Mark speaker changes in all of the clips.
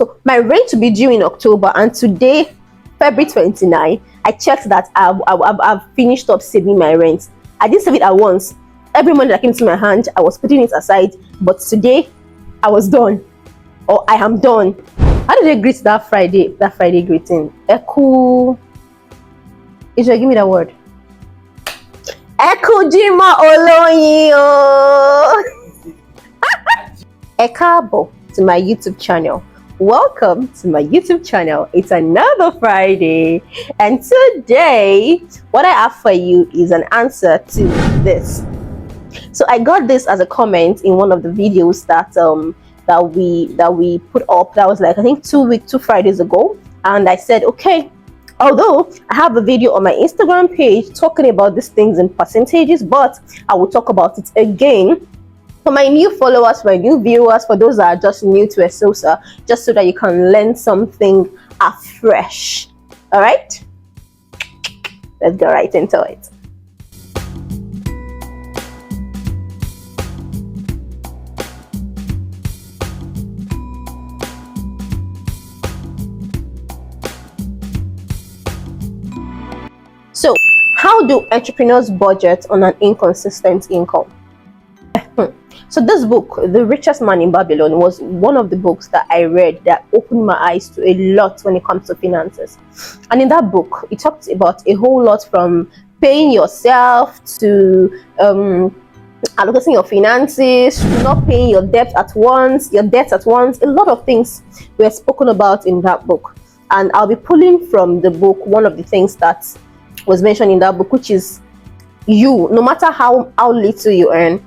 Speaker 1: So my rent will be due in October, and today, February 29, I checked that I've finished up saving my rent. I didn't save it at once. Every money that came to my hand, I was putting it aside. But today, I was done, or I am done. How did they greet that Friday? That Friday greeting. Eku. Israel, give me that word. Eku Jima Oloyin. Ekabo to my YouTube channel. Welcome to my YouTube channel. It's another Friday, and today what I have for you is an answer to this. So I got this as a comment in one of the videos that we put up. That was like, I think 2 Fridays ago, and I said, okay, although I have a video on my Instagram page talking about these things in percentages, but I will talk about it again for my new followers, for my new viewers, for those that are just new to Esosa, just so that you can learn something afresh. All right, let's go right into it. So, how do entrepreneurs budget on an inconsistent income? So this book, The Richest Man in Babylon, was one of the books that I read that opened my eyes to a lot when it comes to finances. And in that book, it talked about a whole lot, from paying yourself to allocating your finances, to not paying your debt at once. A lot of things were spoken about in that book. And I'll be pulling from the book one of the things that was mentioned in that book, which is, you, no matter how little you earn,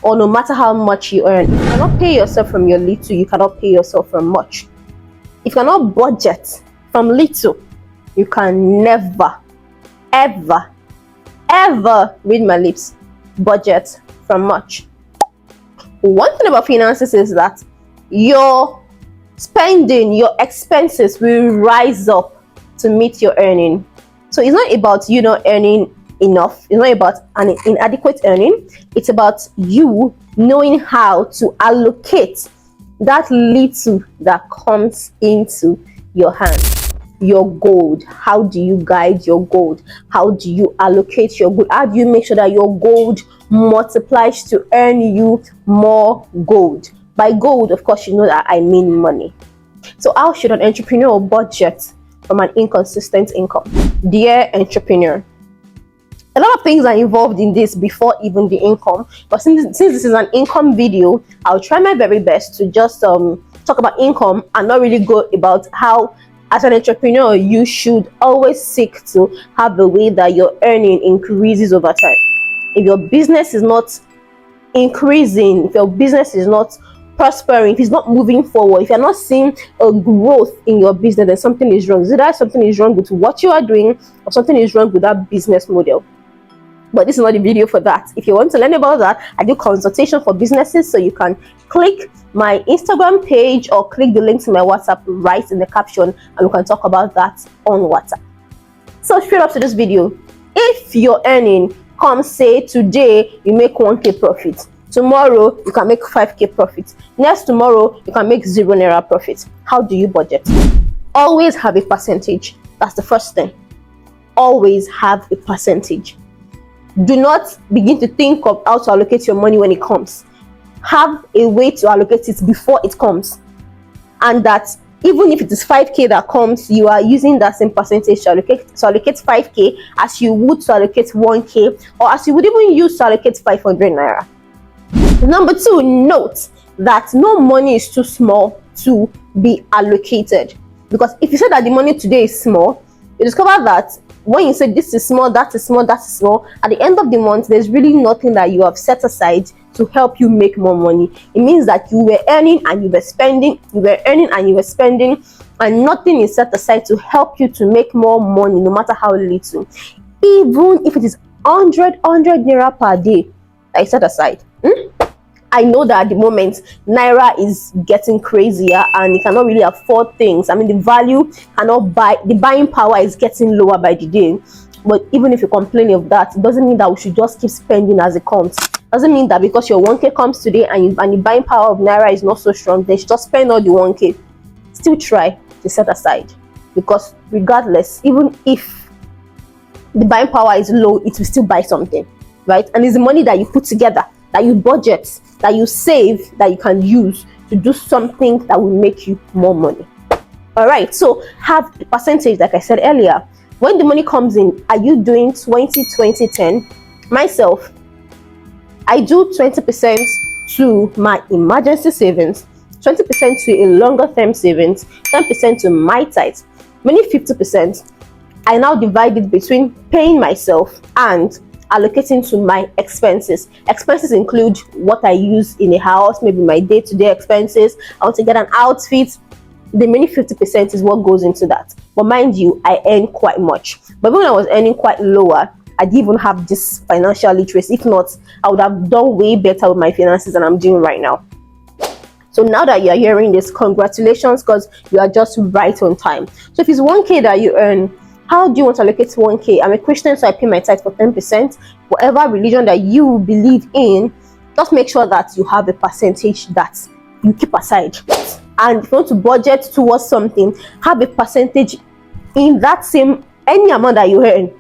Speaker 1: or no matter how much you earn, if you cannot pay yourself from your little, you cannot pay yourself from much. If you cannot budget from little, you can never, ever, ever, read my lips, budget from much. One thing about finances is that your spending, your expenses will rise up to meet your earning. So it's not about you not earning enough. It's not about an inadequate earning. It's about you knowing how to allocate that little that comes into your hand. Your gold. How do you guide your gold? How do you allocate your gold? How do you make sure that your gold multiplies to earn you more gold? By gold, of course, you know that I mean money. So how should an entrepreneur budget from an inconsistent income? Dear entrepreneur, a lot of things are involved in this before even the income, but since this is an income video, I'll try my very best to just talk about income and not really go about how, as an entrepreneur, you should always seek to have the way that your earning increases over time. If your business is not increasing, if your business is not prospering, if it's not moving forward, if you're not seeing a growth in your business, then something is wrong. Either something is wrong with what you are doing, or something is wrong with that business model. But this is not the video for that. If you want to learn about that, I do consultation for businesses, so you can click my Instagram page or click the link to my WhatsApp right in the caption, and we can talk about that on WhatsApp. So straight up to this video, if your earning comes, say today you make 1k profit, tomorrow you can make 5k profit, next tomorrow you can make 0 naira profit, how do you budget? Always have a percentage. That's the first thing. Always have a percentage. Do not begin to think of how to allocate your money when it comes. Have a way to allocate it before it comes, and that even if it is 5k that comes, you are using that same percentage to allocate 5k as you would to allocate 1k, or as you would even use to allocate 500 naira. Number 2, note that no money is too small to be allocated, because if you say that the money today is small, you discover that when you say this is small, that is small, that is small, at the end of the month, there's really nothing that you have set aside to help you make more money. It means that you were earning and you were spending, and nothing is set aside to help you to make more money, no matter how little. Even if it is 100 naira per day that you set aside. I know that at the moment, naira is getting crazier and you cannot really afford things. I mean, the value cannot buy, the buying power is getting lower by the day. But even if you complain of that, it doesn't mean that we should just keep spending as it comes. Doesn't mean that because your 1k comes today and the buying power of naira is not so strong, then you should just spend all the 1k. still try to set aside, because regardless, even if the buying power is low, it will still buy something, right? And it's the money that you put together, that you budget, that you save, that you can use to do something that will make you more money. All right, so have the percentage, like I said earlier. When the money comes in, are you doing 20 20 10? Myself, I do 20% to my emergency savings, 20% to a longer term savings, 10% to my tithes. Many 50%, I now divide it between paying myself and allocating to my expenses. Expenses include what I use in a house, maybe my day-to-day expenses. I want to get an outfit. The many 50% is what goes into that. But mind you, I earn quite much. But when I was earning quite lower, I didn't even have this financial literacy. If not, I would have done way better with my finances than I'm doing right now. So now that you're hearing this, congratulations, because you are just right on time. So if it's 1K that you earn, how do you want to allocate 1K? I'm a Christian, so I pay my tithe for 10%. Whatever religion that you believe in, just make sure that you have a percentage that you keep aside. And if you want to budget towards something, have a percentage in that same, any amount that you earn,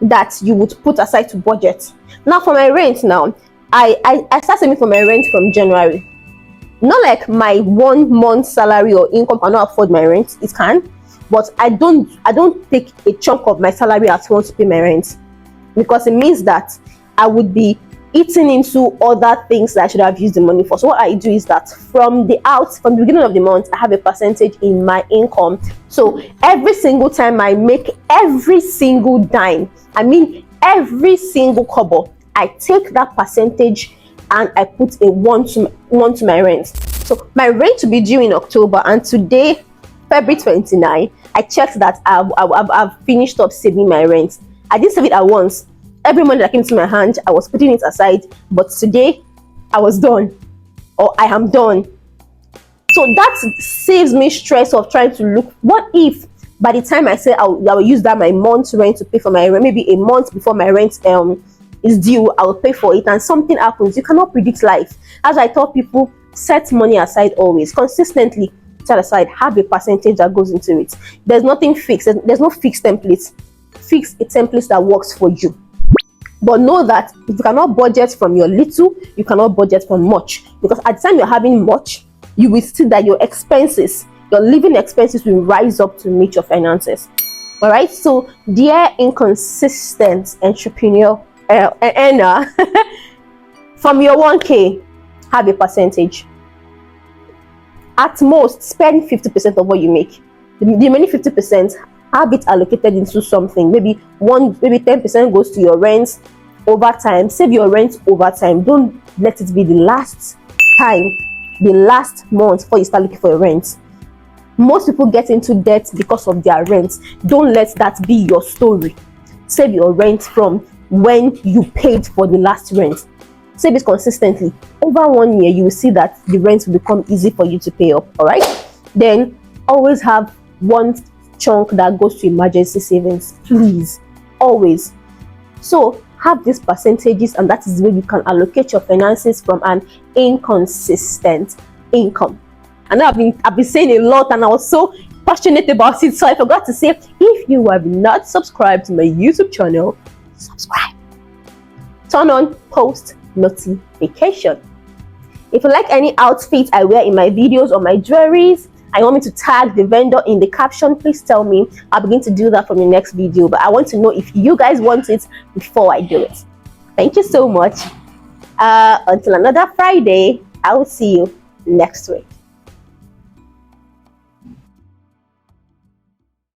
Speaker 1: that you would put aside to budget. Now for my rent, now I start saving for my rent from January. Not like my 1 month salary or income cannot afford my rent. It can, but I don't take a chunk of my salary at once to pay my rent, because it means that I would be eating into other things that I should have used the money for. So what I do is that from the beginning of the month, I have a percentage in my income. So every single time I make every single dime, I mean every single kobo, I take that percentage and I put a one to my rent. So my rent will be due in October, and today, February 29, I checked that I've finished up saving my rent. I didn't save it at once. Every money that came to my hand, I was putting it aside. But today, I was done, or I am done. So that saves me stress of trying to look. What if by the time I say I will use that my month's rent to pay for my rent, maybe a month before my rent is due, I will pay for it, and something happens? You cannot predict life. As I tell people, set money aside always, consistently. Set aside, have a percentage that goes into it. There's nothing fixed. There's no fixed templates. Fix a template that works for you. But know that if you cannot budget from your little, you cannot budget from much. Because at the time you're having much, you will see that your expenses, your living expenses, will rise up to meet your finances. All right. So, dear inconsistent entrepreneur earner, from your 1K, have a percentage. At most, spend 50% of what you make. The remaining 50%, have it allocated into something. Maybe 10% goes to your rent over time. Save your rent over time. Don't let it be the last time, the last month before you start looking for your rent. Most people get into debt because of their rent. Don't let that be your story. Save your rent from when you paid for the last rent. Save it consistently. Over 1 year, you will see that the rent will become easy for you to pay up. All right. Then always have one chunk that goes to emergency savings, please, always. So have these percentages, and that is where you can allocate your finances from an inconsistent income. And I've been saying a lot, and I was so passionate about it, so I forgot to say, if you have not subscribed to my YouTube channel, subscribe. Turn on post notification. If you like any outfit I wear in my videos or my jewelries, and you want me to tag the vendor in the caption, please tell me. I'll begin to do that for the next video. But I want to know if you guys want it before I do it. Thank you so much. Until another Friday, I will see you next week.